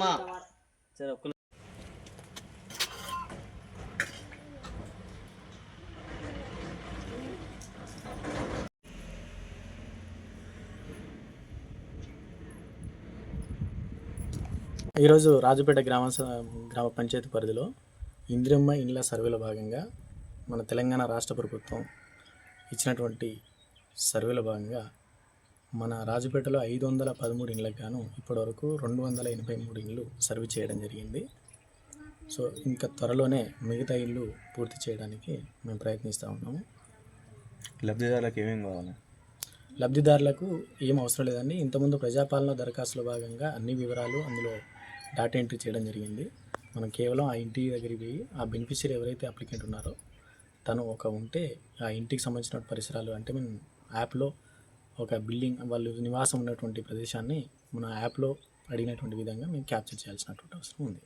అమ్మా. సరే ఒక్క ఈరోజు రాజుపేట గ్రామ పంచాయతీ పరిధిలో ఇందిరమ్మ ఇండ్ల సర్వేలో భాగంగా మన తెలంగాణ రాష్ట్ర ప్రభుత్వం ఇచ్చినటువంటి సర్వేలో భాగంగా మన రాజుపేటలో 513 ఇండ్లకు గాను ఇప్పటివరకు 283 ఇండ్లు సర్వే చేయడం జరిగింది. సో ఇంకా త్వరలోనే మిగతా ఇల్లు పూర్తి చేయడానికి మేము ప్రయత్నిస్తూ ఉన్నాము. లబ్ధిదారులకు ఏమేమి కావాలి? లబ్ధిదారులకు ఏం అవసరం లేదండి. ఇంతకుముందు ప్రజాపాలన దరఖాస్తుల భాగంగా అన్ని వివరాలు అందులో డాటా ఎంట్రీ చేయడం జరిగింది. మనం కేవలం ఆ ఇంటి దగ్గరికి పోయి ఆ బెనిఫిషియరీ ఎవరైతే అప్లికెంట్ ఉన్నారో తను ఉంటే ఆ ఇంటికి సంబంధించిన పరిసరాలు అంటే మనం యాప్లో ఒక బిల్డింగ్ వాళ్ళు నివాసం ఉన్నటువంటి ప్రదేశాన్ని మన యాప్లో అడిగినటువంటి విధంగా మేము క్యాప్చర్ చేయాల్సినటువంటి అవసరం ఉంది.